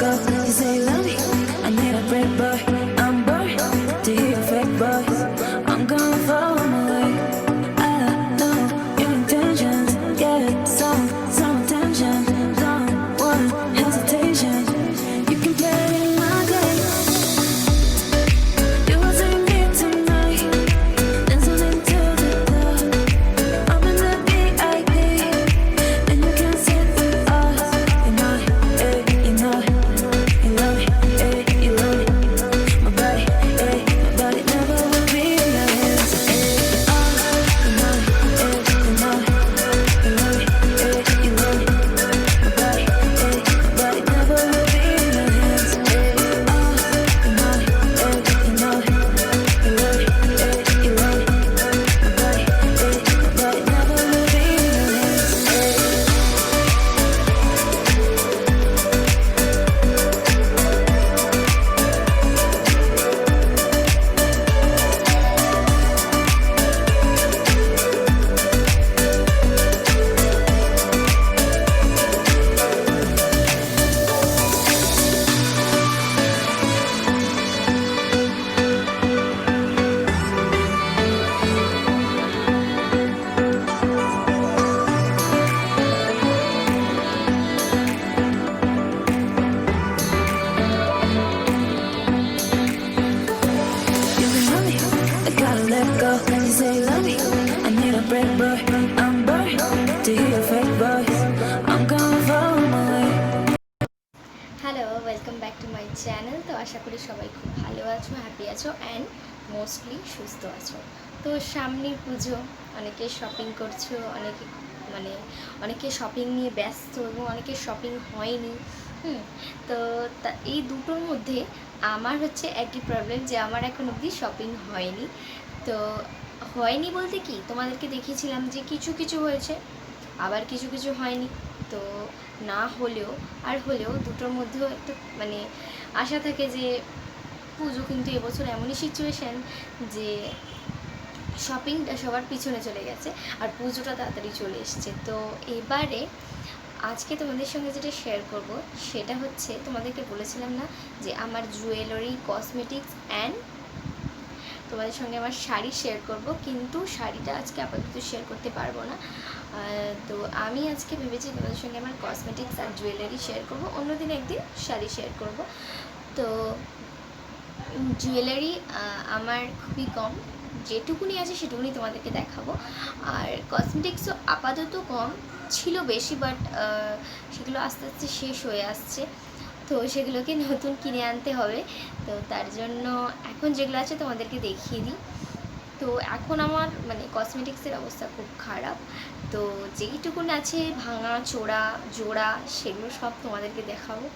go. You say you love me, I need a break, boy. I'm bored to hear your fake voice. I'm gonna follow my way. I know your intentions, get some attention. Don't want hesitation. You can play my game. You will see me tonight, dancing into the dark. I'm in the VIP, and you can sit with us. You know, you know, you love me, you love me. My body never will be in your hands. You know, you know, you love me, you love me. My body never will be in your hands. You know, you know, you love me, you love me. My body never will be in your hands. You can love me, I gotta let go. You say you love me, I need a break, boy. I'm bored to hear your fake voice. I'm gonna follow my way. Hello, welcome back to my channel. তো আশা করি সবাই খুব ভালো আছো, happy আছো and mostly সুস্থ আছো। তো সামনের পুজো, অনেকে শপিং করছো, অনেকে শপিং নিয়ে ব্যস্ত এবং অনেকে শপিং হয়নি। তো এই দুটোর মধ্যে আমার হচ্ছে একই প্রবলেম যে আমার এখন অবধি শপিং হয়নি। তো হয়নি বলতে কি, তোমাদেরকে দেখিয়েছিলাম যে কিছু কিছু হয়েছে, আবার কিছু কিছু হয়নি। তো না হলেও আর হলেও দুটোর মধ্যেও একটা আশা থাকে যে পুজো কিন্তু এবছর এমনই সিচুয়েশান যে শপিংটা সবার পিছনে চলে গেছে আর পুজোটা তাড়াতাড়ি চলে এসছে। তো এবারে আজকে তোমাদের সঙ্গে যেটা শেয়ার করব সেটা হচ্ছে, তোমাদেরকে বলেছিলাম না যে আমার জুয়েলারি, কসমেটিক্স অ্যান্ড তোমাদের সঙ্গে আমার শাড়ি শেয়ার করব, কিন্তু শাড়িটা আজকে আপাতত শেয়ার করতে পারবো না। তো আমি আজকে ভেবেছি তোমাদের সঙ্গে আমার কসমেটিক্স আর জুয়েলারি শেয়ার করব, অন্যদিন একদিন শাড়ি শেয়ার করব। তো জুয়েলারি আমার খুবই কম, যেটুকুনি আছে সেটুকুনি তোমাদেরকে দেখাবো। আর কসমেটিক্সও আপাতত কম ছিল, বেশি বাট সেগুলো আস্তে আস্তে শেষ হয়ে আসছে, তো সেগুলোকে নতুন কিনে আনতে হবে। তো তার জন্য এখন যেগুলো আছে তোমাদেরকে দেখিয়ে দিই। তো এখন আমার কসমেটিক্সের অবস্থা খুব খারাপ। তো যেইটুকুন আছে ভাঙা চোরা জোড়া সেগুলো সব তোমাদেরকে দেখাবো।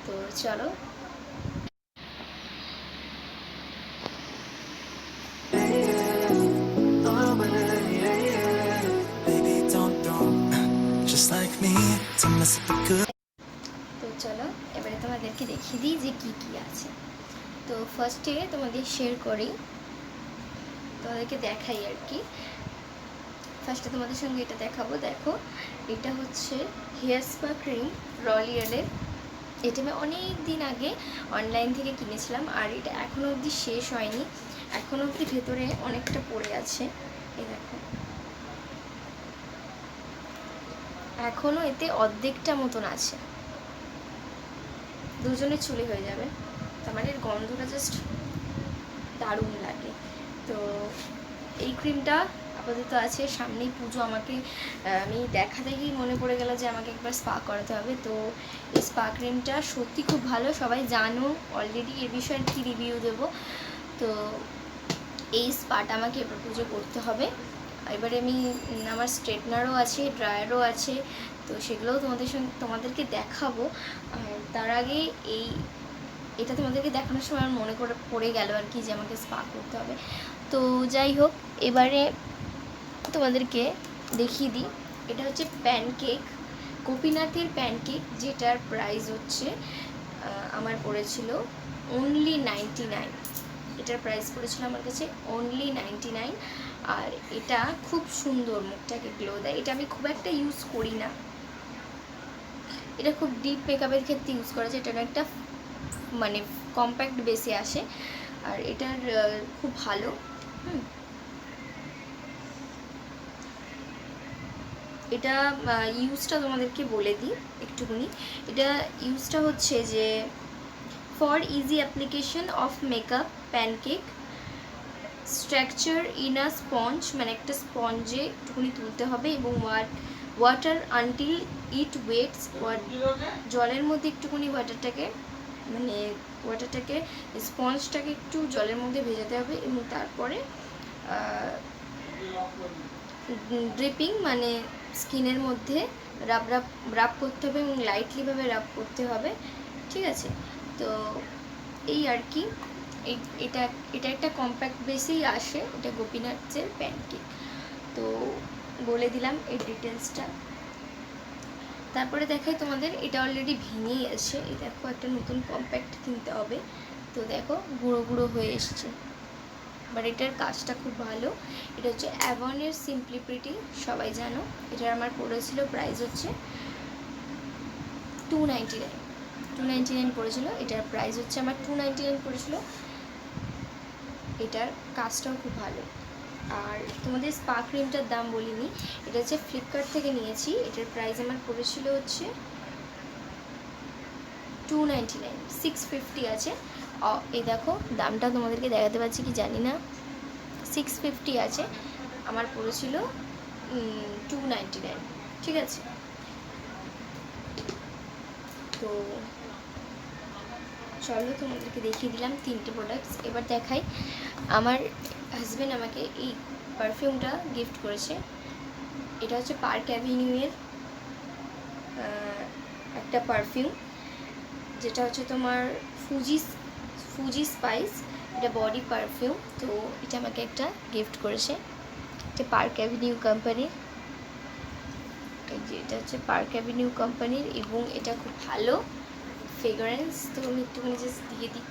তো চলো। তো চলো এবারে তোমাদেরকে দেখিয়ে দিই যে কী কী আছে। তো ফার্স্টে তোমাদের শেয়ার করি, তোমাদেরকে দেখাই আর কি। ফার্স্টে তোমাদের সঙ্গে এটা দেখাবো। দেখো, এটা হচ্ছে হেয়ার স্পা ক্রিম রয়্যালের। এটা আমি অনেক দিন আগে অনলাইন থেকে কিনেছিলাম, আর এটা এখনও অবধি শেষ হয়নি, এখনও অবধি ভেতরে অনেকটা পড়ে আছে। এই দেখো, এখনও এতে অর্ধেকটা মতন আছে, দুজনের চুলে হয়ে যাবে। তার এর গন্ধটা জাস্ট দারুণ লাগে। তো এই ক্রিমটা আপাতত আছে, সামনেই পুজো, আমি দেখা দেখেই মনে পড়ে গেল যে আমাকে একবার স্পা করাতে হবে। তো এই স্পা ক্রিমটা সত্যি খুব ভালো, সবাই জানো অলরেডি, এ বিষয়ে কি রিভিউ দেবো। তো এই স্পাটা আমাকে এবার পুজো করতে হবে। এবারে আমার স্ট্রেটনারও আছে, ড্রায়ারও আছে, তো সেগুলোও তোমাদেরকে দেখাবো। আর তার আগে এটা তোমাদেরকে দেখানোর সময় আমার মনে করে পড়ে গেল আর কি যে আমাকে স্পা করতে হবে। তো যাই হোক, এবারে তোমাদেরকে দেখিয়ে দিই। এটা হচ্ছে প্যানকেক, গোপীনাথের প্যানকেক, যেটার প্রাইস হচ্ছে আমার পড়েছিল অনলি 99। এটার প্রাইস পড়েছিল আমার কাছে অনলি 99। আর এটা খুব সুন্দর, মুখটাকে গ্লো দেয়। এটা আমি খুব একটা ইউজ করি না, এটা খুব ডিপ মেকআপের ক্ষেত্রে ইউজ করা যায়। এটা একটা মানে কম্প্যাক্ট বেসে আসে, আর এটার খুব ভালো। এটা ইউজটা তোমাদেরকে বলে দিই একটুখানি। এটা ইউজটা হচ্ছে যে for easy application of makeup pancake structure in a sponge, মানে একটা স্পঞ্জে একটুখানি তুলতে হবে এবং ওয়াটার আনটিল ইট ওয়েটস, জলের মধ্যে একটুখানি ওয়াটারটাকে স্পঞ্জটাকে একটু জলের মধ্যে ভেজাতে হবে এবং তারপরে ড্রিপিং মানে স্কিনের মধ্যে রাব করতে হবে এবং লাইটলিভাবে রাব করতে হবে, ঠিক আছে। তো এই আর কি, এটা একটা কম্প্যাক্ট বেসেই আসে, এটা গোপীনাথের প্যানকেক। তো বলে দিলাম এই ডিটেলসটা। তারপরে দেখাই তোমাদের, এটা অলরেডি ভেঙেই আছে। এই দেখো একটা নতুন কম্প্যাক্ট কিনতে হবে। তো দেখো গুঁড়ো গুঁড়ো হয়ে এসছে, বাট এটার কাজটা খুব ভালো। এটা হচ্ছে অ্যাভনের সিম্পলি প্রিটি, সবাই জানো। এটার আমার পড়েছিল প্রাইস হচ্ছে 299 পড়েছিল। এটার প্রাইস হচ্ছে আমার 299 পড়েছিল। এটার কাজটাও খুব ভালো। আর তোমাদের স্পা ক্রিমটার দাম বলিনি, এটা হচ্ছে ফ্লিপকার্ট থেকে নিয়েছি। এটার প্রাইস আমার পড়েছিল হচ্ছে 299, 650 আছে। এই দেখো দামটা তোমাদেরকে দেখাতে পারছি কি জানি না, 650 আছে, আমার পড়েছিল 299, ঠিক আছে। তো চলো তোমাদেরকে দেখিয়ে দিলাম 3টে প্রোডাক্টস। এবার দেখাই, আমার হাজব্যান্ড আমাকে এই পারফিউমটা গিফট করেছে। এটা হচ্ছে পার্ক অ্যাভিনিউয়ের একটা পারফিউম, যেটা হচ্ছে তোমার ফুজি স্পাইস। এটা বডি পারফিউম। তো এটা আমাকে একটা গিফট করেছে, এটা পার্ক অ্যাভিনিউ কোম্পানির। এই যে এটা হচ্ছে পার্ক অ্যাভিনিউ কোম্পানির এবং এটা খুব ভালো ফ্রেগ্রেন্স। তো আমি একটুখানি জাস্ট দিয়ে দিই।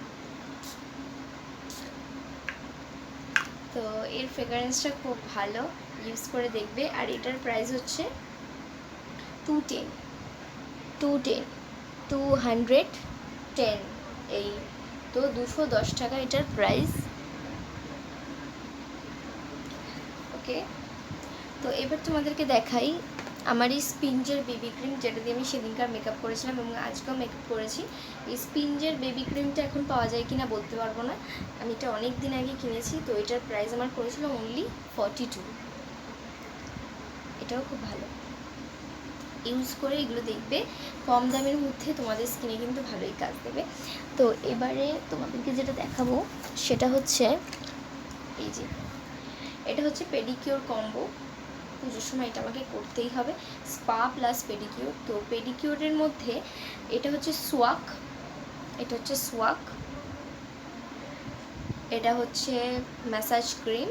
তো এর ফ্রেগ্রেন্সটা খুব ভালো, ইউজ করে দেখবে। আর এটার প্রাইস হচ্ছে 210 এই, তো 210 টাকা এটার প্রাইস। ওকে, তো এবার তোমাদেরকে দেখাই আমার এই স্পিঞ্জের বেবি ক্রিম, যেটা দিয়ে আমি সেদিনকার মেকআপ করেছিলাম এবং আজকেও মেকআপ করেছি। এই স্পিঞ্জের বেবি ক্রিমটা এখন পাওয়া যায় কি না বলতে পারবো না, আমি এটা অনেক দিন আগে কিনেছি। তো এটার প্রাইস আমার পড়েছিল অনলি 42। এটাও খুব ভালো, ইউজ করে এগুলো দেখবে কম দামের মধ্যে তোমাদের স্কিনে কিন্তু ভালোই কাজ দেবে। তো এবারে তোমাদেরকে যেটা দেখাবো সেটা হচ্ছে এই যে, এটা হচ্ছে পেডিকিওর কম্বো। পুজোর সময় এটা আমাকে করতেই হবে, স্পা প্লাস পেডিকিওর। তো পেডিকিওরের মধ্যে এটা হচ্ছে সোয়াক, এটা হচ্ছে ম্যাসাজ ক্রিম,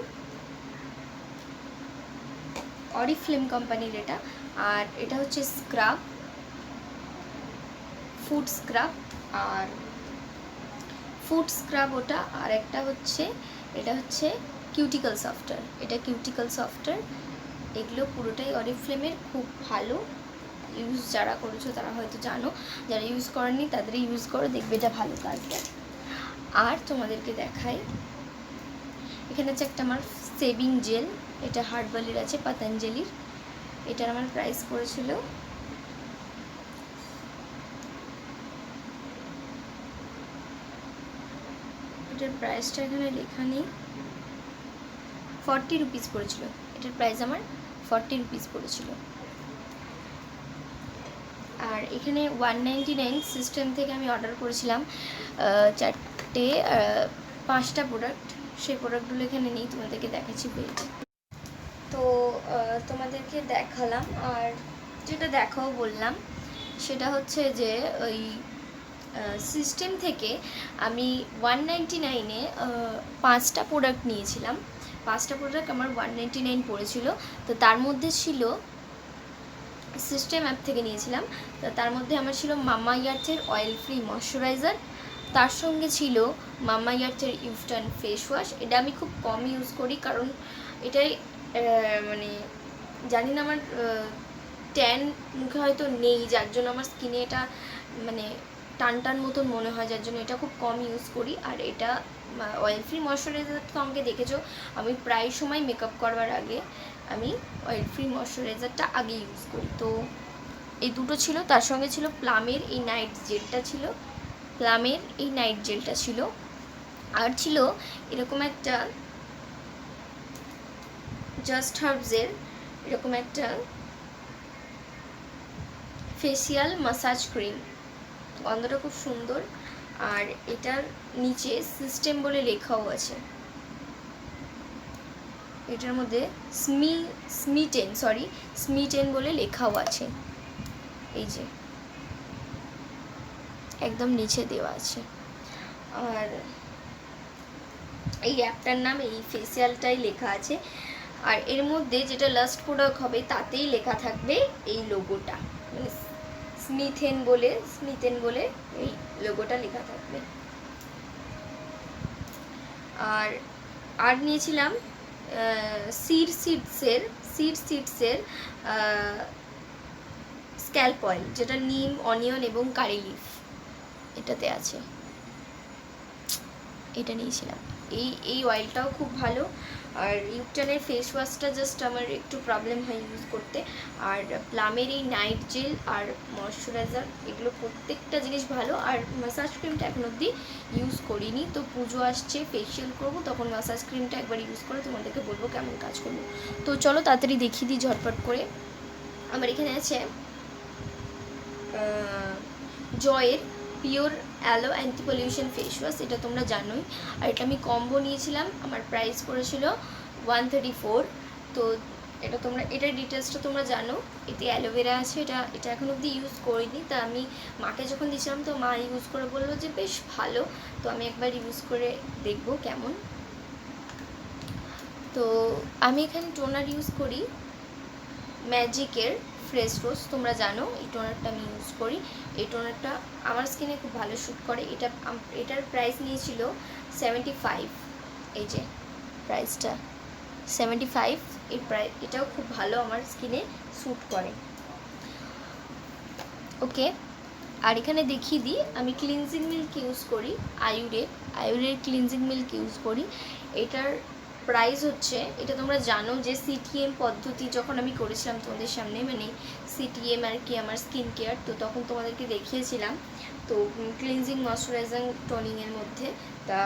অরিফ্লেম কোম্পানির এটা। আর এটা হচ্ছে স্ক্রাব, ফুড স্ক্রাব ওটা। আর একটা হচ্ছে, এটা হচ্ছে কিউটিকল সফটার, এগুলো পুরোটাই অরিফ্লেমের, খুব ভালো। ইউজ যারা করেছো তারা হয়তো জানো, যারা ইউজ করেনি তাদের ইউজ করো, দেখবে এটা ভালো কাজ দেয়। আর তোমাদেরকে দেখাই, এখানে হচ্ছে একটা আমার সেভিং জেল, এটা হার্বালের আছে, পতঞ্জলির। এটার আমার প্রাইস পড়েছিল এটার প্রাইসটা এখানে লেখা নেই, 40 রুপিস পড়েছিল। এটার প্রাইস আমার 40 রুপিস পড়েছিল। আর এখানে 199 সিস্টেম থেকে আমি অর্ডার করেছিলাম 5টা প্রোডাক্ট, সেই প্রোডাক্টগুলো এখানে নেই, তোমাদেরকে দেখাচ্ছি পেজ। তো তোমাদেরকে দেখালাম। আর যেটা দেখাও বললাম সেটা হচ্ছে যে ওই সিস্টেম থেকে আমি 199-এ 5টা প্রোডাক্ট নিয়েছিলাম। 5টা প্রোডাক্ট আমার 199 পড়েছিল। তো তার মধ্যে ছিল, সিস্টেম অ্যাপ থেকে নিয়েছিলাম, তো তার মধ্যে আমার ছিল মামা আর্থের অয়েল ফ্রি ময়শ্চারাইজার, তার সঙ্গে ছিল মামা আর্থের ইনস্ট্যান্ট ফেস ওয়াশ। এটা আমি খুব কম ইউজ করি, কারণ এটাই মানে জানি না আমার ট্যান মুখে হয়তো নেই, যার জন্য আমার স্কিনে এটা মানে টান টান মতন মনে হয়, যার জন্য এটা খুব কম ইউজ করি। আর এটা অয়েল ফ্রি ময়শ্চারাইজার তো আমাকে দেখেছো আমি প্রায় সময় মেকআপ করবার আগে আমি অয়েল ফ্রি ময়শ্চারাইজারটা আগে ইউজ করি। তো এই দুটো ছিল, তার সঙ্গে ছিল প্লামের এই নাইট জেলটা ছিল, ছিল। আর ছিল এরকম একটা জাস্ট হার্বসের এরকম একটা ফেসিয়াল মাসাজ ক্রিম, গন্ধটা খুব সুন্দর। আর এটার নিচে সিস্টেম বলে লেখাও আছে, এটার মধ্যে স্মিটেন বলে লেখাও আছে, এই যে একদম নিচে দেওয়া আছে। আর এই অ্যাপটার নাম এই ফেসিয়ালটাই লেখা আছে। আর এর মধ্যে যেটা লাস্ট প্রোডাক্ট হবে তাতেই লেখা থাকবে এই লোগোটা, মানে স্মিথেন বলে এই লোগোটা লেখা থাকবে। আর নিয়েছিলাম সিড সিডসের স্ক্যাল্প অয়েল, যেটা নিম, অনিয়ন এবং কারি লিফ এটাতে আছে, এটা নিয়েছিলাম। এই অয়েলটাও খুব ভালো। আর ইউকটানের ফেস ওয়াশটা জাস্ট আমার একটু প্রবলেম হয় ইউজ করতে। আর প্লামের এই নাইট জেল আর ময়শ্চারাইজার এগুলো প্রত্যেকটা জিনিস ভালো। আর ম্যাসাজ ক্রিমটা এখন অবধি ইউজ করিনি, তো পুজো আসছে, ফেসিয়াল করবো, তখন ম্যাসাজ ক্রিমটা একবার ইউজ করে তোমাদেরকে বলবো কেমন কাজ করবো। তো চলো তাড়াতাড়ি দেখিয়ে দিই ঝটপট করে। আমার এখানে আছে জয়ের pure aloe anti pollution face wash, এটা তোমরা জানোই। আর এটা আমি কম্বো নিয়েছিলাম, আমার প্রাইস পড়েছিল 134। তো এটার ডিটেলসটা তোমরা জানো। এতে অ্যালোভেরা আছে, এটা এখন অবধি ইউজ করিনি, তা আমি মাকে যখন দিয়েছিলাম তো মা ইউজ করে বললো যে বেশ ভালো, তো আমি একবার ইউজ করে দেখবো কেমন। তো আমি এখানে টোনার ইউজ করি ম্যাজিকের ফ্রেশ রোজ, তোমরা জানো এই টোনারটা আমি ইউজ করি। এই টোনারটা আমার স্কিনে খুব ভালো শ্যুট করে। এটার প্রাইস নিয়েছিল 75, এই যে প্রাইসটা 75। এটাও খুব ভালো আমার স্কিনে শ্যুট করে। ওকে, আর এখানে দেখিয়ে দিই আমি ক্লিনজিং মিল্ক ইউজ করি, আয়ুরের ক্লিনজিং মিল্ক ইউজ করি। এটার প্রাইস হচ্ছে, এটা তোমরা জানো যে সিটিএম পদ্ধতি যখন আমি করেছিলাম তোমাদের সামনে, মানে সিটিএম আর কি আমার স্কিন কেয়ার, তো তখন তোমাদেরকে দেখিয়েছিলাম তো ক্লিনজিং ময়শ্চারাইজিং টোনিংয়ের মধ্যে। তা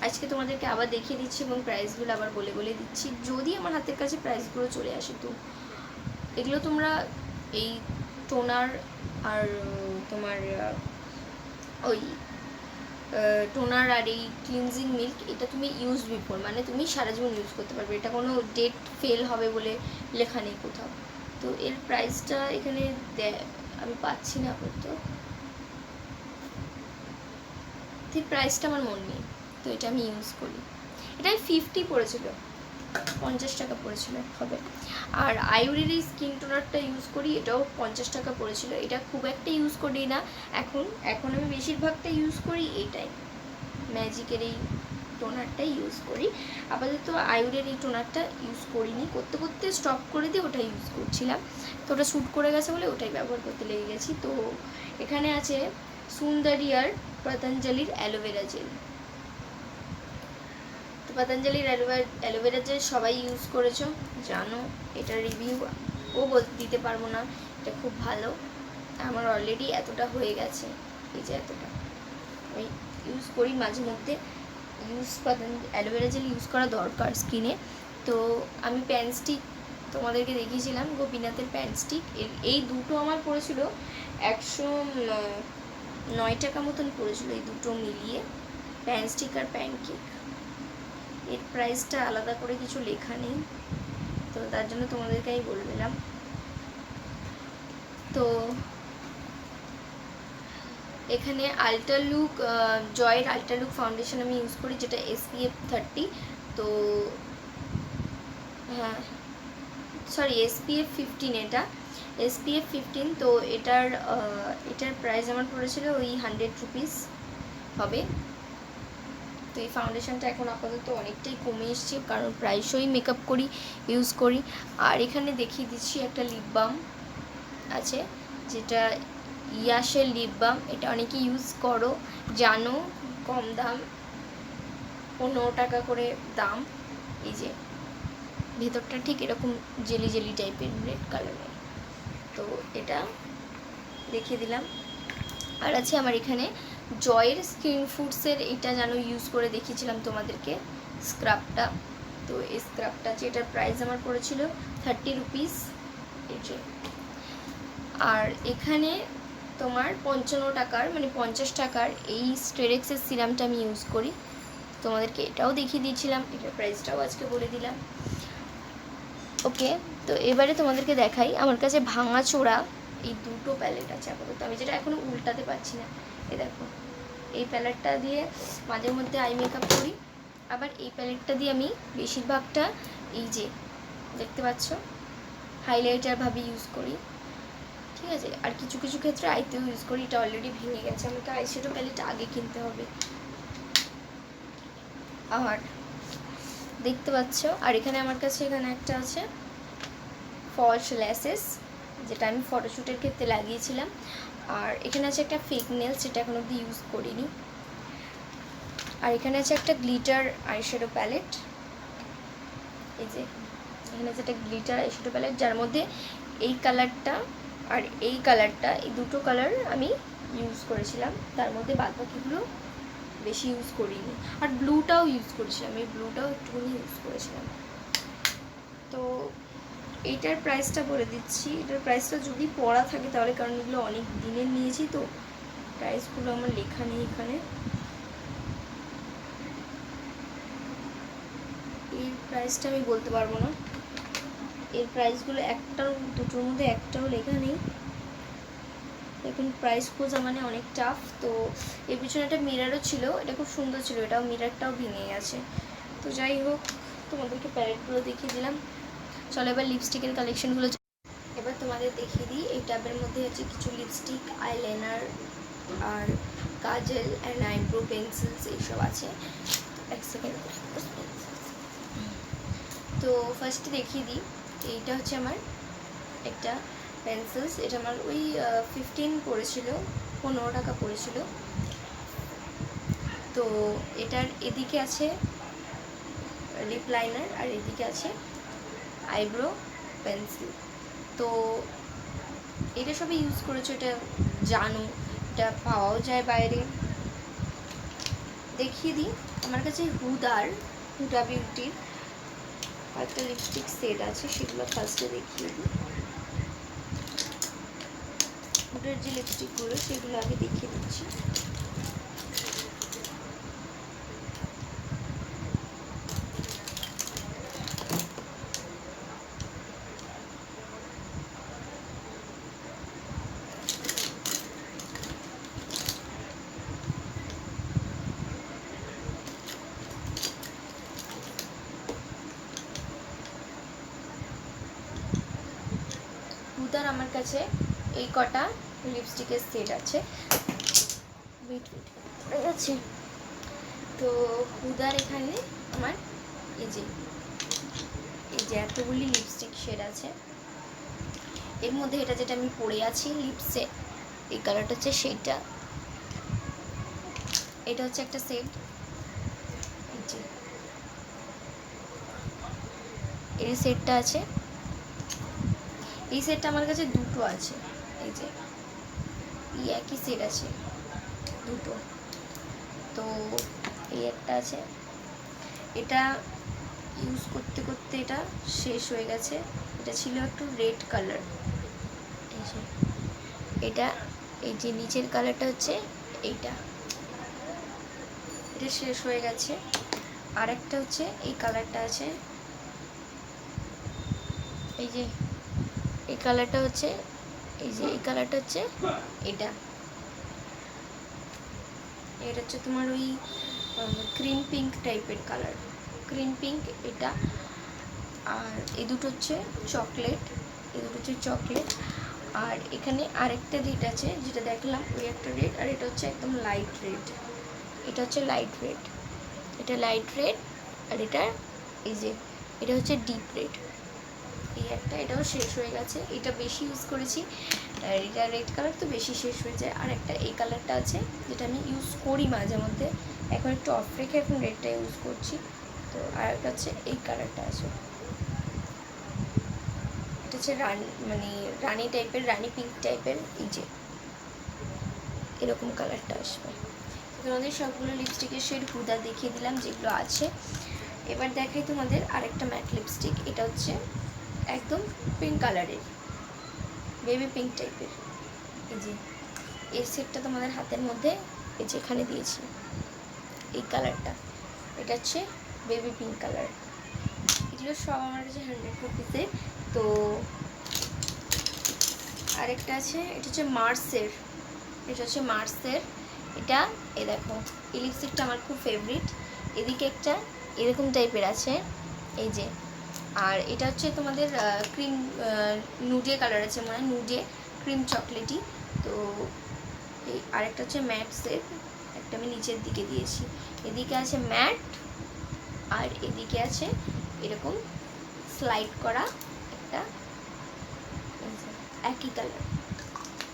আজকে তোমাদেরকে আবার দেখিয়ে দিচ্ছি এবং প্রাইসগুলো আবার বলে দিচ্ছি, যদি আমার হাতের কাছে প্রাইসগুলো চলে আসে। তো এগুলো তোমরা এই টোনার আর তোমার ওই টোনার আর এই ক্লিনজিং মিল্ক, এটা তুমি ইউজ বিফোর, মানে তুমি সারা জীবন ইউজ করতে পারবে, এটা কোনো ডেট ফেল হবে বলে লেখা নেই কোথাও। তো এর প্রাইসটা এখানে আমি পাচ্ছি না আপাতত, ঠিক প্রাইসটা আমার মনে নেই। তো এটা আমি ইউজ করি, এটা 50 পড়েছিল, 50 টাকা পড়েছিল হবে। আর আয়ুরের এই স্কিন টোনারটা ইউজ করি, এটাও 50 টাকা পড়েছিল। এটা খুব একটা ইউজ করি না এখন আমি বেশিরভাগটা ইউজ করি এইটাই, ম্যাজিকের এই টোনারটাই ইউজ করি। আপাতত আয়ুরের এই টোনারটা ইউজ করিনি, করতে করতে স্টপ করে দিয়ে ওটা ইউজ করছিলাম, তো ওটা শ্যুট করে গেছে বলে ওটাই ব্যবহার করতে লেগে গেছি। তো এখানে আছে সুন্দরিয়ার পতঞ্জলির অ্যালোভেরা জেল। তো পতঞ্জলির অ্যালোভেরা জেল সবাই ইউজ করেছো, জানো এটার রিভিউ দিতে পারবো না, এটা খুব ভালো। আমার অলরেডি এতটা হয়ে গেছে, এই যে এতটা আমি ইউজ করি মাঝে মধ্যে। অ্যালোভেরা জেল ইউজ করা দরকার স্কিনে। তো আমি প্যান স্টিক তোমাদেরকে দেখিয়েছিলাম, গোপীনাথের প্যান স্টিক, এই দুটো আমার পড়েছিল 109 টাকা মতন পড়েছিল, এই দুটো মিলিয়ে, প্যান স্টিক আর প্যানকেক। এর প্রাইসটা আলাদা করে কিছু লেখা নেই, তো তার জন্য তোমাদেরকে আমি বলে দিলাম। তো এখানে আল্ট্রালুক জয়ের আল্ট্রালুক ফাউন্ডেশন আমি ইউজ করি, যেটা SPF 30। তো হ্যাঁ সরি SPF 15, এটা SPF 15। তো এটার প্রাইস আমার পড়েছিল ওই 100 রুপিস হবে। তো এই ফাউন্ডেশনটা এখন আপাতত অনেকটাই কমে এসছে, কারণ প্রায়শই মেকআপ করি, ইউজ করি। আর এখানে দেখিয়ে দিচ্ছি একটা লিপ বাম, আছে, যেটা ইয়াশের লিপ বাম। এটা অনেকে ইউজ করো, জানো, কম দাম, 15 টাকা করে দাম। এই যে ভেতরটা ঠিক এরকম জেলি জেলি টাইপের রেড কালারের, তো এটা দেখিয়ে দিলাম। আর আছে আমার এখানে জয়ের স্কিন ফুডসের, এটা যেন ইউজ করে দেখিয়েছিলাম তোমাদেরকে, স্ক্রাবটা। তো এই স্ক্রাবটা আছে, এটার প্রাইস আমার পড়েছিল 30 রুপিস। এই যে, আর এখানে তোমার 55 টাকার মানে 50 টাকার এই স্টেরেক্সের সিরামটা আমি ইউজ করি, তোমাদেরকে এটাও দেখিয়ে দিয়েছিলাম, এটার প্রাইসটাও আজকে বলে দিলাম। ওকে, তো এবারে তোমাদেরকে দেখাই আমার কাছে ভাঙাচোরা এই দুটো প্যালেট আছে আপাতত, আমি যেটা এখনও উল্টাতে পারছি না। এই দেখো, এই প্যালেটটা দিয়ে মাঝে মধ্যে আই মেকআপ করি, আবার এই প্যালেটটা দিয়ে আমি বেশিরভাগটা এই যে দেখতে পাচ্ছ হাইলাইটার ভাবে ইউজ করি, ঠিক আছে। আর কিছু কিছু ক্ষেত্রে আইতেও ইউজ করি, এটা অলরেডি ভেঙে গেছে, আমাকে আইশ্যাডো প্যালেট আগে কিনতে হবে। আর দেখতে পাচ্ছ, আর এখানে আমার কাছে এখানে একটা আছে ফলস ল্যাসেস, যেটা আমি ফটোশ্যুটের ক্ষেত্রে লাগিয়েছিলাম। আর এখানে আছে একটা ফেক নেলস, যেটা এখন অবধি ইউজ করিনি। আর এখানে আছে একটা গ্লিটার আইশ্যাডো প্যালেট, এই যে এখানে আছে একটা গ্লিটার আইশ্যাডো প্যালেট, যার মধ্যে এই কালারটা আর এই কালারটা, এই দুটো কালার আমি ইউজ করেছিলাম, তার মধ্যে বাদবাকিগুলো বেশি ইউজ করিনি। আর ব্লুটাও ইউজ করেছিলাম, এই ব্লুটাও একটুখানি ইউজ করেছিলাম। তো এইটার প্রাইসটা বলে দিচ্ছি, এটার প্রাইসটা যদি পড়া থাকে তাহলে, কারণ এগুলো অনেক দিনের নিয়েছি, তো প্রাইসগুলো আমার লেখা নেই এখানে। এর প্রাইসটা আমি বলতে পারবো না, এর প্রাইসগুলো একটাও, দুটোর মধ্যে একটাও লেখা নেই। এখন প্রাইস খোঁজা মানে অনেক টাফ। তো এর পিছনে একটা মিরারও ছিল, এটা খুব সুন্দর ছিল, এটাও মিরারটাও ভেঙে গেছে। তো যাই হোক, তোমাদেরকে প্যালেটগুলো দেখিয়ে দিলাম। চলো এবার লিপস্টিকের কালেকশনগুলো এবার তোমাদের দেখিয়ে দিই। এই ট্যাবের মধ্যে হচ্ছে কিছু লিপস্টিক, আইলাইনার, আর কাজল অ্যান্ড আইব্রো পেন্সিলস এইসব আছে। এক সেকেন্ড, তো ফার্স্টে দেখিয়ে দিই, এইটা হচ্ছে আমার একটা পেন্সিলস, এটা আমার ওই 15 পড়েছিল, 15 টাকা পড়েছিল। তো এটার এদিকে আছে লিপ লাইনার, আর এদিকে আছে আইব্রো পেন্সিল। তো এটা সবই ইউজ করেছো, এটা জানো, এটা পাওয়াও যায় বাইরে। দেখিয়ে দিই, আমার কাছে হুডা বিউটির একটা লিপস্টিক সেট আছে, সেগুলো ফার্স্টে দেখিয়ে দিই। হুডার যে লিপস্টিকগুলো সেগুলো আগে দেখিয়ে দিচ্ছি। হুদার আমার কাছে এই কটা লিপস্টিকের সেট আছে, আছে। তো হুদার এখানে আমার এই যে এতগুলি লিপস্টিক শেড আছে, এর মধ্যে এটা যেটা আমি পরে আছি লিপসে, এই কালারটা হচ্ছে সেইটা, এটা হচ্ছে একটা সেট, এই সেটটা আছে। এই সেটটা আমার কাছে দুটো আছে, এই যে এই একই সেট আছে দুটো। তো এই একটা আছে, এটা ইউজ করতে করতে এটা শেষ হয়ে গেছে, এটা ছিল একটু রেড কালার, এটা এই যে নিচের কালারটা হচ্ছে এইটা, এটা শেষ হয়ে গেছে। আর একটা হচ্ছে এই কালারটা আছে, এই যে এই কালারটা হচ্ছে, এই যে এই কালারটা হচ্ছে এটা হচ্ছে তোমার ওই ক্রিম পিঙ্ক টাইপের কালার, ক্রিম পিঙ্ক এটা। আর এই দুটো হচ্ছে চকলেট, আর এখানে আরেকটা রেড আছে, যেটা দেখলাম ওই একটা রেড, আর এটা হচ্ছে একদম লাইট রেড, এটা হচ্ছে লাইট রেড, এটা লাইট রেড। আর এটা এই যে এটা হচ্ছে ডিপ রেড, এই একটা, এটাও শেষ হয়ে গেছে। এটা বেশি ইউজ করেছি আর এটা রেড কালার তো বেশি শেষ হয়ে যায়। আর একটা এই কালারটা আছে যেটা আমি ইউজ করি মাঝে মধ্যে, এখন একটু অফ রেখে এখন রেডটা ইউজ করছি। তো আর একটা হচ্ছে এই কালারটা আছে, এটা হচ্ছে মানে রানি টাইপের, রানি পিঙ্ক টাইপের, এই যে এরকম কালারটা আসবে। তোমাদের সবগুলো লিপস্টিকের শেড হুদা দেখিয়ে দিলাম যেগুলো আছে। এবার দেখাই তোমাদের আরেকটা ম্যাট লিপস্টিক, এটা হচ্ছে একদম পিঙ্ক কালারের, বেবি পিঙ্ক টাইপের। এই যে এই সেটটা তোমাদের হাতের মধ্যে এই যে এখানে দিয়েছি, এই কালারটা, এটা হচ্ছে বেবি পিঙ্ক কালার। এগুলো সব আমার কাছে 100 রুপিসের। তো আরেকটা আছে, এটা হচ্ছে মার্সের, এটা হচ্ছে মার্সের। এটা এই দেখো, এই লিপস্টিকটা আমার খুব ফেভারিট। এদিকে একটা এরকম টাইপের আছে, এই যে। আর এটা হচ্ছে তোমাদের ক্রিম নুডে কালার আছে, মানে নুডে ক্রিম চকলেটি। তো এই আরেকটা হচ্ছে ম্যাট সেট, একটা আমি নিচের দিকে দিয়েছি। এদিকে আছে ম্যাট, আর এদিকে আছে এরকম স্লাইড করা একটা একই কালার।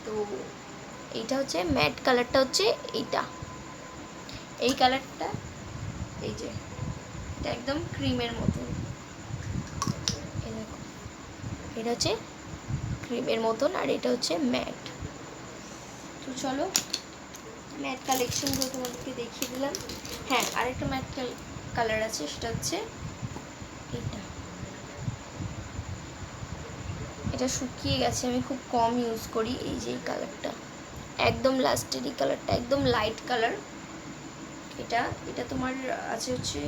তো এইটা হচ্ছে ম্যাট কালারটা, হচ্ছে এইটা, এই কালারটা, এই যে এটা একদম ক্রিমের মতন, এই দেখো এটা হচ্ছে ক্রিমের মতন, আর এটা হচ্ছে ম্যাট। তো চলো ম্যাট কালেকশনগুলো তোমাদেরকে দেখিয়ে দিলাম। হ্যাঁ, আরেকটা ম্যাট কালার আছে, সেটা হচ্ছে এটা। এটা শুকিয়ে গেছে, আমি খুব কম ইউজ করি। এই যে এই কালারটা একদম লাস্টের, এই কালারটা একদম লাইট কালার। এটা এটা তোমার আছে হচ্ছে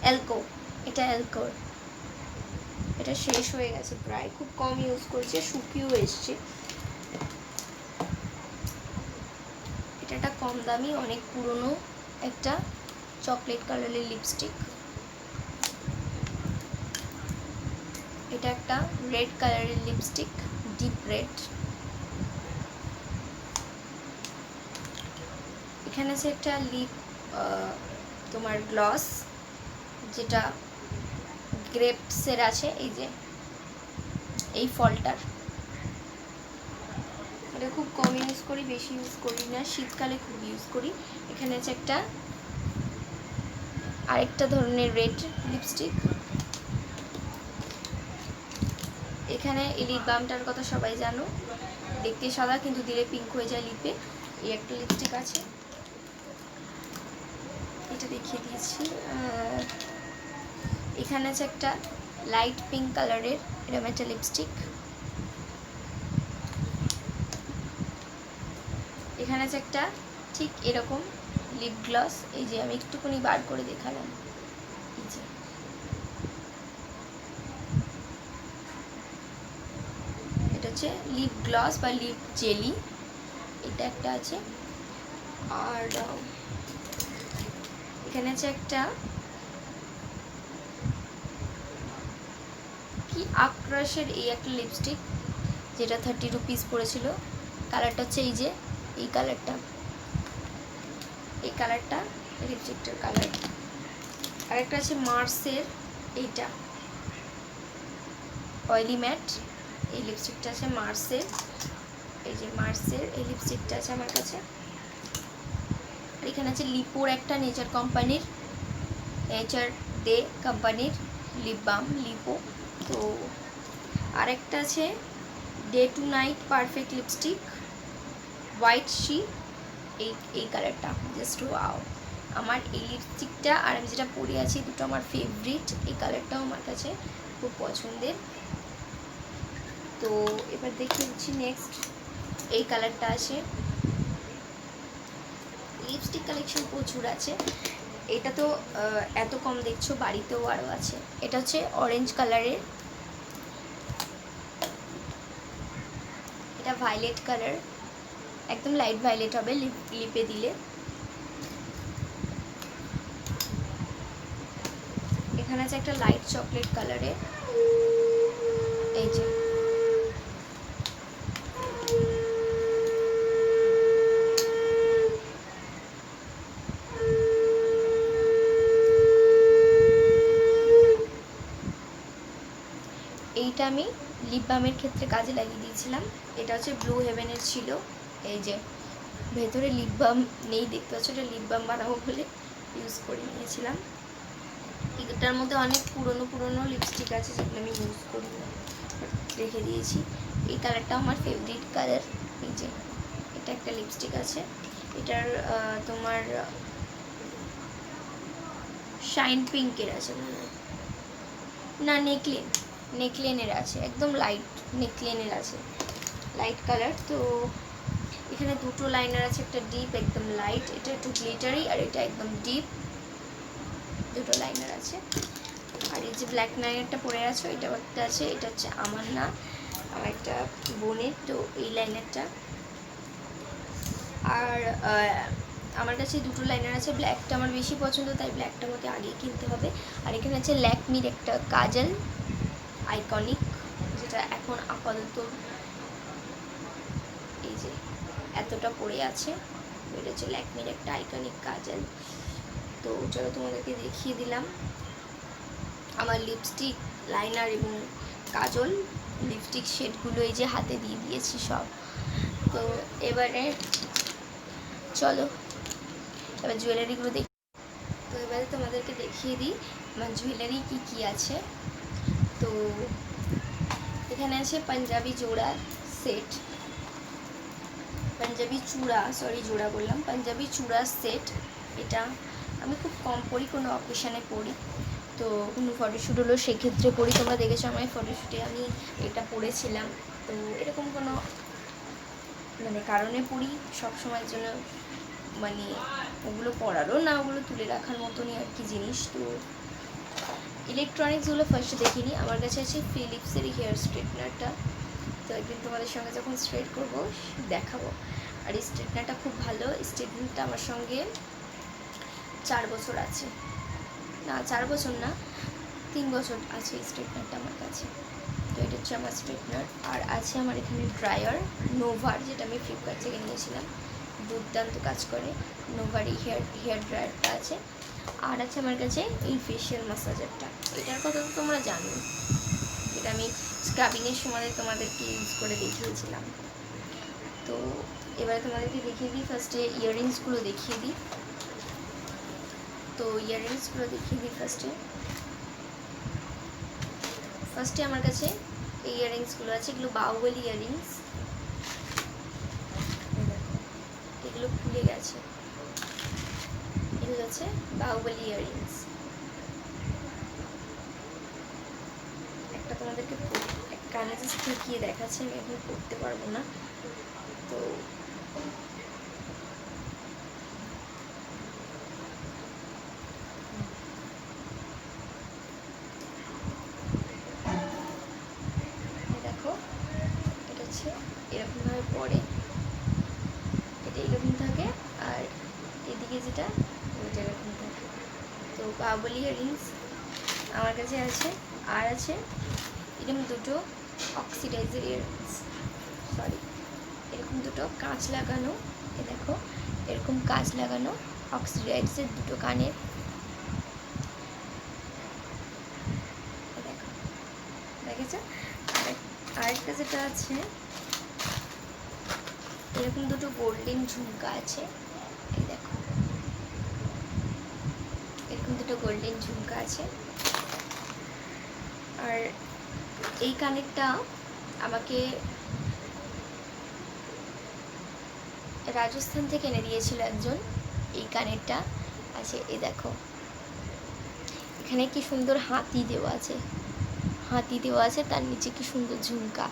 অ্যালকো, এটা অ্যালকোর। এটা শেষ হয়ে গেছে প্রায়, খুব কম ইউজ করছে, শুকিয়েও এসছে। এটা একটা কম দামি, অনেক পুরনো একটা চকলেট কালারের লিপস্টিক। এটা একটা রেড কালারের লিপস্টিক, ডিপ রেড। এখানে আছে একটা লিপ তোমার গ্লস, যেটা গ্রেপসের আছে, এই যে এই ফলটার। এটা খুব কম ইউজ করি, বেশি ইউজ করি না, শীতকালে খুব ইউজ করি। এখানে আছে একটা আরেকটা ধরনের রেড লিপস্টিক। এখানে এই লিপ বামটার কথা সবাই জানো, দেখতে সাদা কিন্তু দিলে পিঙ্ক হয়ে যায় লিপে, এই একটা লিপস্টিক আছে, এটা দেখিয়ে দিয়েছি। এখানে আছে একটা লাইট পিঙ্ক কালারের এরকম একটা লিপস্টিক। এখানে আছে একটা ঠিক এরকম লিপ গ্লস, এই যে আমি একটুখানি বার করে দেখালাম, এই যে এটা হচ্ছে লিপ গ্লস বা লিপ জেলি, এটা একটা আছে। আর এখানে আছে একটা কি আক্রাশের এই একটা লিপস্টিক, যেটা 30 রুপিস পড়েছিল। কালারটা হচ্ছে এই যে এই কালারটা, এই কালারটা লিপস্টিকটার কালার। আরেকটা আছে মার্সের, এইটা অয়েলি ম্যাট, এই লিপস্টিকটা আছে মার্সের, এই যে মার্সের এই লিপস্টিকটা আছে আমার কাছে। আর এখানে আছে লিপোর একটা নেচার কোম্পানির, নেচার ডে কোম্পানির লিপ বাম লিপো। তো আরেকটা আছে day to night perfect lipstick white she, এই কালারটা জাস্ট ওয়াও। আমার এই লিপস্টিকটা আর আমি যেটা পরে আছি দুটো আমার ফেভারিট, এই কালারটাও আমার কাছে খুব পছন্দের। তো এবার দেখিয়ে দিচ্ছি নেক্সট, এই কালারটা আছে। লিপস্টিক কালেকশন প্রচুর আছে, এটা তো এত কম দেখছো, বাড়িতেও আরও আছে। এটা হচ্ছে অরেঞ্জ কালারের, এটা ভায়োলেট কালার, একদম লাইট ভায়োলেট হবে লিপে দিলে। এখানে আছে একটা লাইট চকলেট কালারের, এই যে এইটা আমি লিপ বামের ক্ষেত্রে কাজে লাগিয়ে দিয়েছিলাম। এটা হচ্ছে ব্লু হেভেনের ছিল। এই যে ভেতরে লিপ বাম নেই, দেখতে পাচ্ছ, এটা লিপ বাম বানাবো বলে ইউজ করে নিয়েছিলাম। এটার মধ্যে অনেক পুরনো পুরনো লিপস্টিক আছে যেগুলো আমি ইউজ করি রেখে দিয়েছি। এই কালারটাও আমার ফেভারিট কালার। এই যে এটা একটা লিপস্টিক আছে, এটার তোমার শাইন পিঙ্কের আছে মনে হয়, না নেকলেনের আছে, একদম লাইট নেকলেনের আছে, লাইট কালার। তো এখানে দুটো লাইনার আছে, একটা ডিপ একদম লাইট, এটা একটু গ্লিটারি, আর এটা একদম ডিপ, দুটো লাইনার আছে। আর এই যে ব্ল্যাক লাইনারটা পরে আছে এটা একটা আছে, এটা হচ্ছে আমার না, আমার একটা বোনের। তো এই লাইনারটা, আর আমার কাছে দুটো লাইনার আছে, ব্ল্যাকটা আমার বেশি পছন্দ, তাই ব্ল্যাকটা আমাকে আগেই কিনতে হবে। আর এখানে আছে ল্যাকমির একটা কাজল আইকনিক, যেটা এখন আপাতত এই যে এতটা পড়ে আছে। এটা হচ্ছে ল্যাকমির একটা আইকনিক কাজল। তো চলো তোমাদেরকে দেখিয়ে দিলাম আমার লিপস্টিক, লাইনার এবং কাজল, লিপস্টিক শেডগুলো এই যে হাতে দিয়ে দিয়েছি সব। তো এবারে চলো এবার জুয়েলারিগুলো দেখি। তো এবারে তোমাদেরকে দেখিয়ে দিই আমার জুয়েলারি কি কি আছে। তো এখানে আছে পাঞ্জাবি জোড়া সেট, পাঞ্জাবি চূড়া, সরি জোড়া বললাম, পাঞ্জাবি চূড়া সেট। এটা আমি খুব কম পরি, কোনো অকেশানে পরি, তো কোনো ফটোশ্যুট হলো সেক্ষেত্রে পরি। তোমরা দেখেছো আমার ফটোশ্যুটে আমি এটা পরেছিলাম। তো এরকম কোনো মানে কারণে পরি, সবসময়ের জন্য মানে ওগুলো পরারও না, ওগুলো তুলে রাখার মতনই আর কি জিনিস। তো ইলেকট্রনিক্সগুলো ফার্স্টে দেখিনি। আমার কাছে আছে ফিলিপসের হেয়ার স্ট্রেটনারটা, তো একদিন তোমাদের সঙ্গে যখন স্ট্রেট করবো দেখাবো। আর এই স্ট্রেটনারটা খুব ভালো, স্ট্রেটনারটা আমার সঙ্গে 4 বছর আছে, না 4 বছর না 3 বছর আছে এই স্ট্রেটনারটা আমার কাছে। তো এটা হচ্ছে আমার স্ট্রেটনার। আর আছে আমার এখানে ড্রায়ার নোভার, যেটা আমি ফ্লিপকার্ট থেকে নিয়েছিলাম, দুর্দান্ত কাজ করে। নোভার এই হেয়ার ড্রায়ারটা আছে। আর আছে আমার কাছে এই ফেশিয়াল ম্যাসাজারটা, এটার কথা তো তোমরা জানো, এটা আমি স্ক্রাবিংয়ের সময় তোমাদেরকে ইউজ করে দেখিয়েছিলাম। তো এবারে তোমাদেরকে দেখিয়ে দিই, ফার্স্টে ইয়াররিংসগুলো দেখিয়ে দিই। তো ইয়াররিংসগুলো দেখিয়ে দিই ফার্স্টে আমার কাছে এই ইয়াররিংসগুলো আছে, এগুলো বাহুবলী ইয়াররিংস, এগুলো খুলে গেছে, এগুলো হচ্ছে বাহুবলী ইয়াররিংস। একটা তোমাদেরকে কানে জাস্ট ঠেকিয়ে দেখাচ্ছে, আমি এখন পড়তে পারবো না। তো দেখো এটা হচ্ছে এরকমভাবে পড়ে, এটা এরকম থাকে, আর এদিকে যেটা ওইটা এরকম থাকে। তো বাহুবলী ইয়াররিংস আমার কাছে আছে। আর আছে এরকম দুটো অক্সিডাইজার ইয়াররিংস, সরি এরকম দুটো কাঁচ লাগানো, এ দেখো এরকম কাঁচ লাগানো অক্সিডাইজার দুটো কানের, দেখো দেখেছো। আরেকটা যেটা আছে, এরকম দুটো গোল্ডেন ঝুমকা আছে, এই দেখো এরকম দুটো গোল্ডেন ঝুমকা আছে। আর এই কানেরটা আমাকে রাজস্থান থেকে এনে দিয়েছিল একজন, এই কানেরটা আছে, এই দেখো এখানে কি সুন্দর হাতি দেওয়া আছে, হাতি দেওয়া আছে, তার নিচে কি সুন্দর ঝুমকা।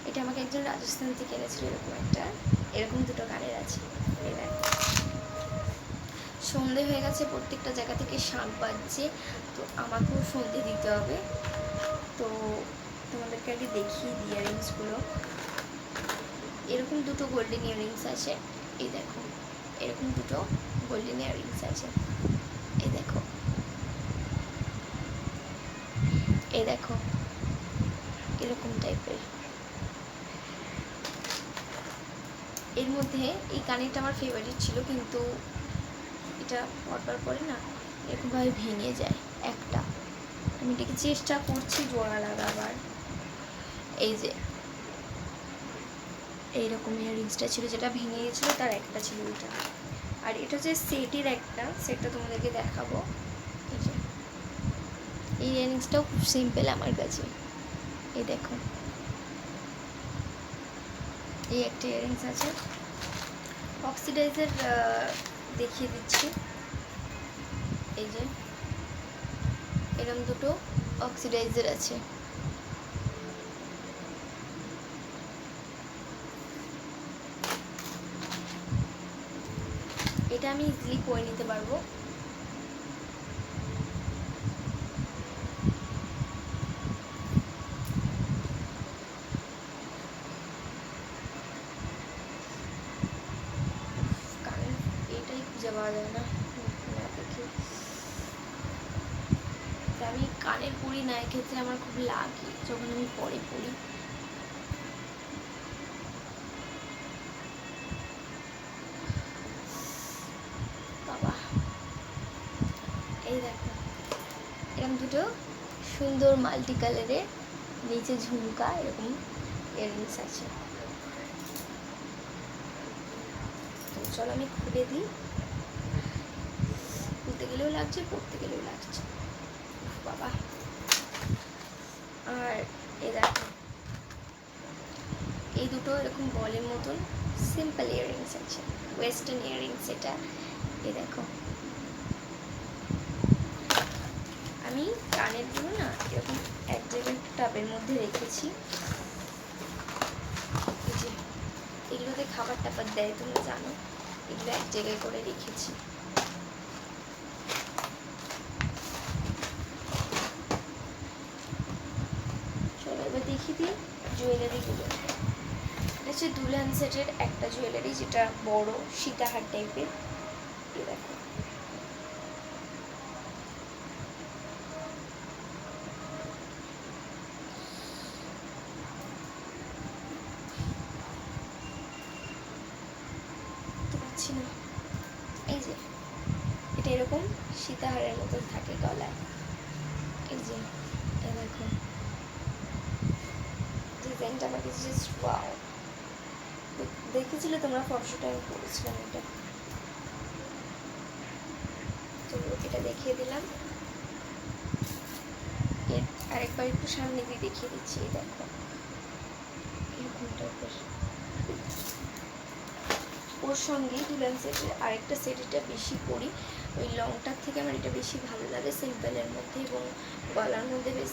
এটা আমাকে একজন রাজস্থান থেকে এনেছিল এরকম একটা, এরকম দুটো কানের আছে। এই দেখো সন্ধে হয়ে গেছে, প্রত্যেকটা জায়গা থেকে শাঁখ বাজছে, তো আমাকেও সন্ধে দিতে হবে। তো তোমাদেরকে আগে দেখিয়ে দিই ইয়াররিংসগুলো। এরকম দুটো গোল্ডেন ইয়াররিংস আছে, এই দেখো এরকম দুটো গোল্ডেন ইয়াররিংস আছে, এই দেখো এই দেখো এরকম টাইপের। এর মধ্যে এই কানেরটা আমার ফেভারিট ছিল, কিন্তু এটা পরবার পরে না এরকমভাবে ভেঙে যায় একটা, আমি এটাকে চেষ্টা করছি জোড়া লাগাবার, এই যে এইরকম ইয়াররিংসটা ছিল, যেটা ভেঙে গেছিলো তার একটা ছিল ওইটা। আর এটা হচ্ছে সেটের একটা, সেটটা তোমাদেরকে দেখাবো। এই যে এই ইয়াররিংসটাও খুব সিম্পল আমার কাছে। এই দেখো, এই একটা ইয়াররিংস আছে। অক্সিডাইজার দেখিয়ে দিচ্ছি। এই যে এরকম দুটো অক্সিডাইজার আছে। এটা আমি ইজিলি পরে নিতে পারবো। এটাই খুঁজে পাওয়া যায় না দেখি। আমি কানের পরি না, এক্ষেত্রে আমার খুব লাগে যখন আমি পরে পরি। বাবা, এই দেখো এরকম দুটো সুন্দর মাল্টি কালারের নিচে ঝুমকা এরকম ইয়াররিংস আছে। তো চলো আমি খুলে দিই। খুলতে গেলেও লাগছে, পড়তে গেলেও লাগছে বাবা। আর এই দেখো এই দুটো এরকম বলের মতন সিম্পল ইয়াররিংস আছে, ওয়েস্টার্ন ইয়াররিংস এটা। এই দেখো আমি কানের গুলো না এরকম এক জায়গায় টাবের মধ্যে রেখেছি। এই যে এগুলোতে খাবার টাবার দেয় তোমরা জানো, এগুলো এক জায়গায় করে রেখেছি। চলো এবার দেখি দিই জুয়েলারিগুলো। এটা হচ্ছে দুলহান সেটের একটা জুয়েলারি, যেটা বড় সীতাহার টাইপের। এই দেখো পাচ্ছি না। এই যে এটা এরকম সীতাহারের মতন থাকে গলায়। এই যে এই দেখো ডিজাইনটা আমার কাছে জাস্ট ওয়াও। দেখেছিলে তোমরা ফটোটা আমি করেছিলাম এটা। তো এটা দেখিয়ে দিলাম। এর আরেকবার একটু সামনে দিয়ে দেখিয়ে দিচ্ছি। এই দেখো এরকম টাইপের। ওর সঙ্গে দুলহান সেটের আরেকটা সেট, এটা বেশি পরি, ওই লংটার থেকে আমার এটা বেশি ভালো লাগে সিম্পলের মধ্যে, এবং গলার মধ্যে বেশ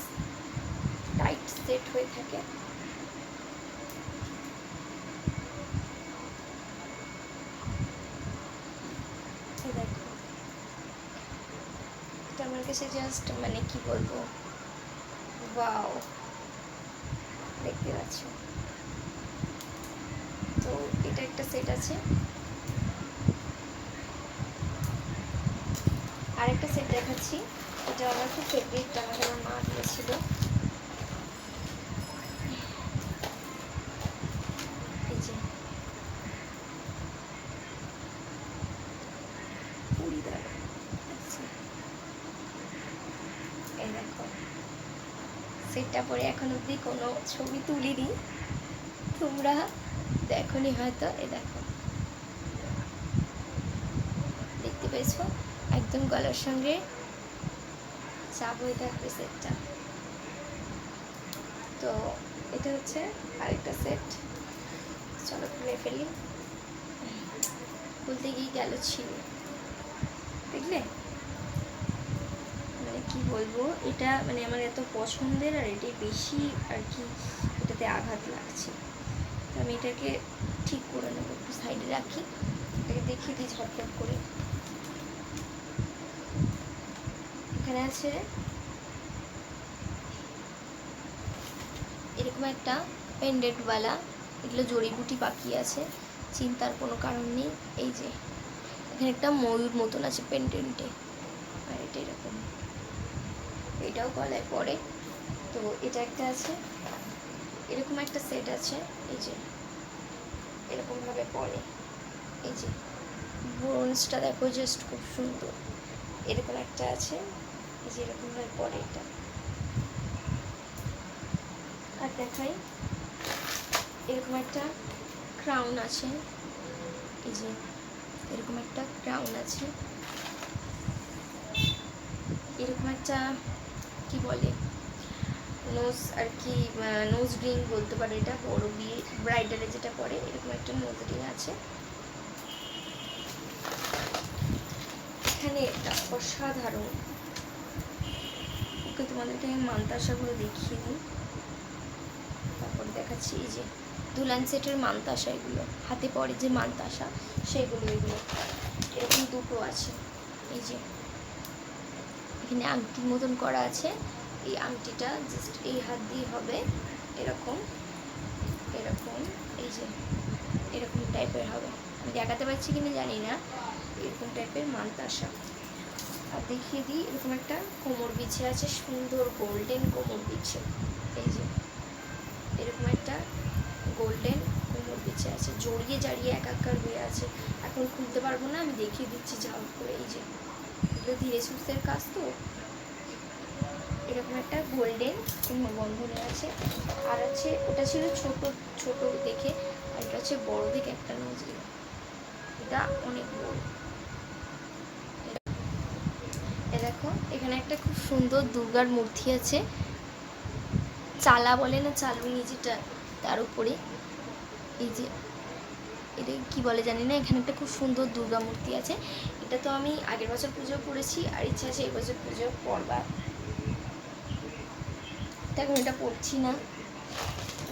টাইট সেট হয়ে থাকে। দেখো এটা আমার কাছে জাস্ট মানে কি বলবো, ওয়াও, দেখতে পাচ্ছ। তো এটা একটা সেট আছে। আরেকটা সেট দেখাচ্ছি, এটা আমার খুব ফেভারিট, আমাকে আমার মা দিয়েছিল। এই যে পরিদার, এই দেখো সেটটা পরে এখন অবধি কোনো ছবি তুলিনি, তোমরা দেখোনি হয়তো। এই দেখো দেখতে পেয়েছো, একদম গলার সঙ্গে চাপ হয়ে থাকবে সেটটা। তো এটা হচ্ছে আরেকটা সেট। চলো খুলে ফেলি। খুলতে গিয়ে গেল ছিল, দেখলে মানে কি বলবো, এটা মানে আমার এত পছন্দের, আর এটাই বেশি আর কি এটাতে আঘাত লাগছে। তো আমি এটাকে ঠিক করে নেবো, একটু সাইডে রাখি, এটাকে দেখিয়ে দিই ঝটপট করে। এখানে আছে এরকম একটা পেন্ডেন্টওয়ালা, এগুলো জড়িবুটি বাকি আছে, চিন্তার কোনো কারণ নেই। এই যে এখানে একটা ময়ূর মতন আছে পেন্ডেন্টে, আর এটা এরকম, এটাও গলায় পড়ে। তো এটা একটা আছে, এরকম একটা সেট আছে, এই যে এরকমভাবে পড়ে। এই যে ব্রোঞ্জটা দেখো জাস্ট খুব সুন্দর। এরকম একটা আছে, এই যে এরকমভাবে পড়ে এটা। আর দেখাই, এরকম একটা ক্রাউন আছে, এই যে এরকম একটা ক্রাউন আছে, এরকম একটা কি বলে নোজ আর কি, নোজ রিং বলতে পারে, এটা বড় বিয়ে ব্রাইডালে যেটা পরে এরকম একটা নোজ রিং আছে। এখানে এটা অসাধারণ, ওকে তোমাদেরকে আমি মান্তাসাগুলো দেখিয়ে দিই, তারপর দেখাচ্ছি। এই যে দুলান সেটের মান্তাসা, এগুলো হাতে পরে যে মান্তাসা সেগুলো, এগুলো এরকম দুটো আছে। এই যে এখানে আংটির মতন করা আছে, এই আংটিটা জাস্ট এই হাত দিয়ে হবে এরকম এরকম, এই যে এরকম টাইপের হবে, আমি দেখাতে পারছি কিনা জানি না, এরকম টাইপের মান্তাসা। আর দেখিয়ে দিই, এরকম একটা কোমর বিছে আছে, সুন্দর গোল্ডেন কোমর বিছে, এই যে এরকম একটা গোল্ডেন কোমর বিছে আছে, জড়িয়ে জারিয়ে একাকার হয়ে আছে, এখন খুলতে পারবো না, আমি দেখিয়ে দিচ্ছি ঝাল করে। এই যে এগুলো ধীরে সুস্থের কাজ, তো এরকম একটা গোল্ডেন কোমর বন্ধনে আছে। আর আছে, ওটা ছিল ছোট ছোট দেখে, আর এটা হচ্ছে বড় দেখে একটা নজরি, এটা অনেক বড়। এ দেখো এখানে একটা খুব সুন্দর দুর্গার মূর্তি আছে, চালা বলে না, চালুনি যেটা, তার উপরে এই যে এটা কি বলে জানি না, এখানে একটা খুব সুন্দর দুর্গা মূর্তি আছে। এটা তো আমি আগের বছর পুজো করেছি, আর ইচ্ছা আছে এই বছর পুজো করবার, এখন এটা পড়ছি না,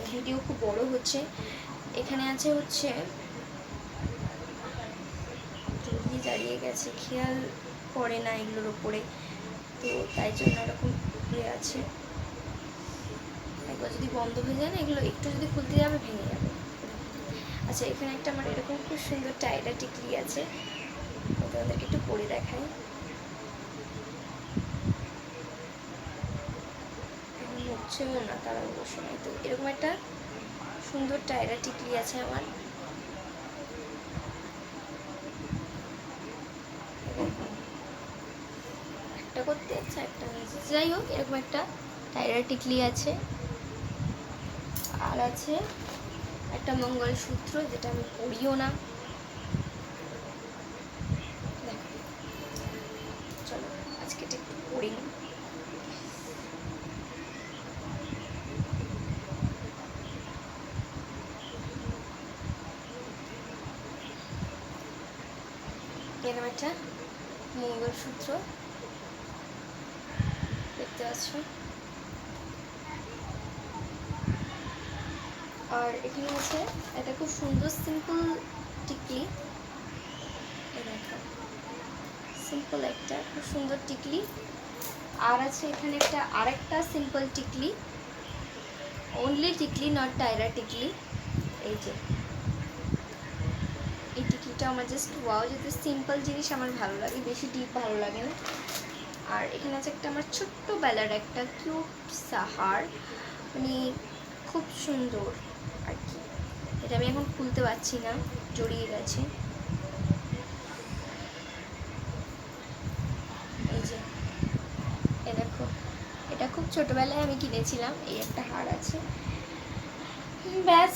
ভিডিও খুব বড় হচ্ছে। এখানে আছে হচ্ছে জড়িয়ে জারিয়ে গেছে, খেয়াল পড়ে না এগুলোর ওপরে, তো তাই জন্য এরকম ইয়ে আছে। একবার যদি বন্ধ হয়ে যায় না, এগুলো একটু যদি খুলতে যাবে ভেঙে যাবে। আচ্ছা, এখানে একটা আমার এরকম খুব সুন্দর টাইরা টিকলি আছে, তোমাদেরকে একটু পরে দেখাই। হচ্ছেও না তার অবশ্য নয়, তো এরকম একটা সুন্দর টায়রা টিকলি আছে আমার, একটা করতে আচ্ছা একটা নিয়েছে, যাই হোক এরকম একটা টায়রা টিকলি আছে। আর আছে একটা মঙ্গলসূত্র, যেটা আমি পরিও না, দেখো চলো আজকে এটা একটু পরি না। এরকম একটা মঙ্গলসূত্র দেখতে পাচ্ছ, আর এখানে আছে একটা খুব সুন্দর সিম্পল টিকলি, সিম্পল একটা খুব সুন্দর টিকলি। আর আছে এখানে একটা আরেকটা সিম্পল টিকলি, অনলি টিকলি, নট টায়রা টিকলি। এই যে এই টিকলিটা আমার জাস্ট ওয়াও, যেহেতু সিম্পল জিনিস আমার ভালো লাগে, বেশি ডিপ ভালো লাগে না। আর এখানে আছে একটা আমার ছোট্টবেলার একটা কিউট সাহার, মানে খুব সুন্দর আর কি, এটা আমি এখন খুলতে পারছি না, জড়িয়ে গেছে। এই যে এ দেখো, এটা খুব ছোটবেলায় আমি কিনেছিলাম, এই একটা হার আছে। ব্যাস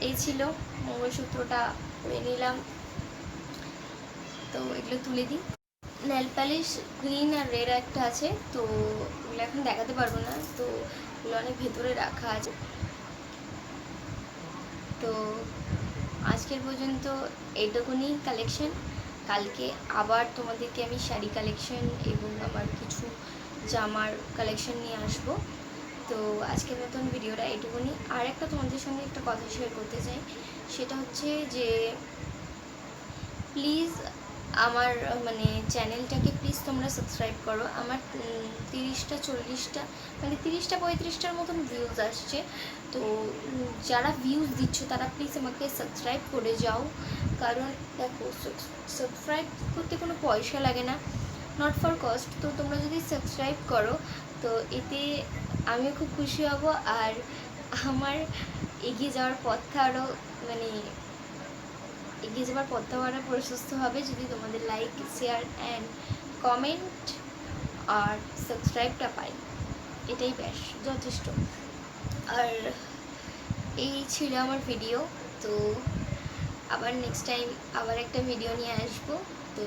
এই ছিল, মঙ্গলসূত্রটা পরে নিলাম, তো এগুলো তুলে দিই। নেল পালিশ গ্রিন আর রেড একটা আছে, তো ওগুলো এখন দেখাতে পারবো না, তো ওগুলো অনেক ভেতরে রাখা আছে। তো আজকের পর্যন্ত এইটুকুনি কালেকশন, কালকে আবার তোমাদেরকে আমি শাড়ি কালেকশন এবং আমার কিছু জামার কালেকশন নিয়ে আসবো। তো আজকের মতন ভিডিওটা এইটুকুনি। আর একটা তোমাদের সঙ্গে একটা কথা শেয়ার করতে চাই, সেটা হচ্ছে যে প্লিজ আমার মানে চ্যানেলটাকে প্লিজ তোমরা সাবস্ক্রাইব করো। আমার 30টা 40টা মানে 30টা 35টার মতন ভিউজ আসছে, তো যারা ভিউজ দিচ্ছ তারা প্লিজ আমাকে সাবস্ক্রাইব করে যাও, কারণ দেখো সাবস্ক্রাইব করতে কোনো পয়সা লাগে না, নট ফর কস্ট। তো তোমরা যদি সাবস্ক্রাইব করো তো এতে আমিও খুব খুশি হব, আর আমার এগিয়ে যাওয়ার পথটা আরও মানে এগিয়ে যাওয়ার পথটাও আরও প্রশস্ত হবে যদি তোমাদের লাইক, শেয়ার অ্যান্ড কমেন্ট আর সাবস্ক্রাইবটা পাই, এটাই ব্যাস যথেষ্ট। আর এই ছিল আমার ভিডিও। তো আবার নেক্সট টাইম আবার একটা ভিডিও নিয়ে আসবো। তো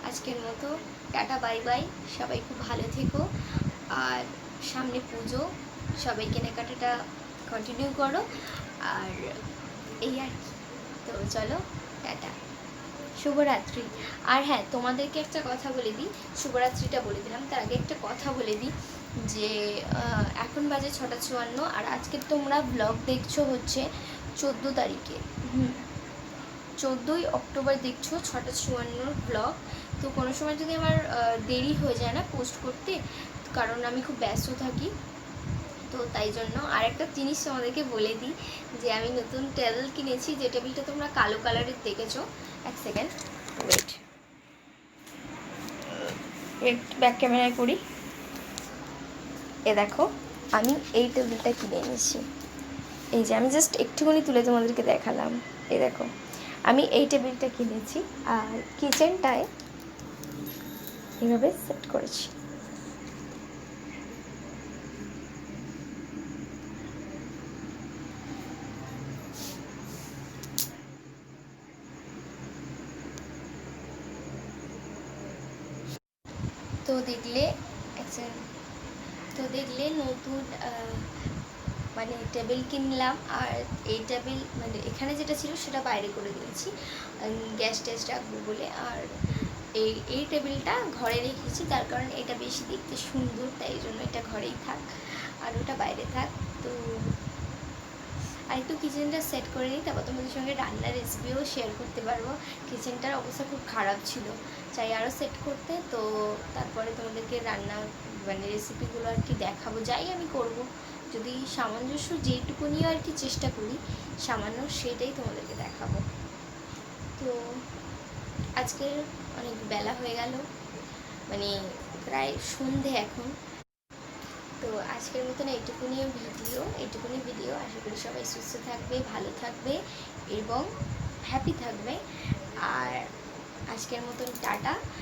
আজকের মতো টাটা, বাই বাই। সবাই খুব ভালো থেকো। আর সামনে পুজো, সবাই কেনাকাটাটা কন্টিনিউ করো। আর এই আর কি। তো চলো, টাটা, শুভরাত্রি। আর হ্যাঁ, তোমাদেরকে একটা কথা বলে দিই, শুভরাত্রিটা বলে দিলাম, তার আগে একটা কথা বলে দিই যে এখন বাজে 6:54, আর আজকে তোমরা ব্লগ দেখছো হচ্ছে 14 তারিখে। 14ই অক্টোবর দেখছো 6:54 ব্লগ। তো কোনো সময় যদি আমার দেরি হয়ে যায় না পোস্ট করতে, কারণ আমি খুব ব্যস্ত থাকি, তো তাই জন্য। আর একটা জিনিস তোমাদেরকে বলে দিই যে আমি নতুন টেবিল কিনেছি, যে টেবিলটা তোমরা কালো কালারের দেখেছো। এক সেকেন্ড ওয়েট, ব্যাক ক্যামেরায় করি। এ দেখো, আমি এই টেবিলটা কিনে এনেছি। এই যে আমি জাস্ট একটুখানি তুলে তোমাদেরকে দেখালাম। এই দেখো, আমি এই টেবিলটা কিনেছি, আর কিচেনটায় এইভাবে সেট করেছি। তো দেখলে নতুন মানে টেবিল কিনলাম। আর এই টেবিল মানে এখানে যেটা ছিল সেটা বাইরে করে দিয়েছি গ্যাস ট্যাস রাখবো বলে। আর এই টেবিলটা ঘরে রেখেছি, তার কারণ এটা বেশি দেখতে সুন্দর, তাই জন্য এটা ঘরেই থাক আর ওটা বাইরে থাক। তো আর একটু কিচেনটা সেট করে নিই, তারপর তোমাদের সঙ্গে রান্নার রেসিপিও শেয়ার করতে পারবো। কিচেনটার অবস্থা খুব খারাপ ছিল, চাই আরও সেট করতে। তো তারপরে তোমাদেরকে রান্না মানে রেসিপিগুলো আর কি দেখাবো, যাই আমি করব, যদি সামঞ্জস্য যেটুকু নিয়ে আর কি চেষ্টা করি সামান্য, সেটাই তোমাদেরকে দেখাবো। তো আজকের অনেক বেলা হয়ে গেল, মানে প্রায় সন্ধে এখন। তো আজকের মতন এইটুকুনি ভিডিও। আশা করি সবাই সুস্থ থাকবে, ভালো থাকবে এবং হ্যাপি থাকবে। আর আজকের মতন টাটা।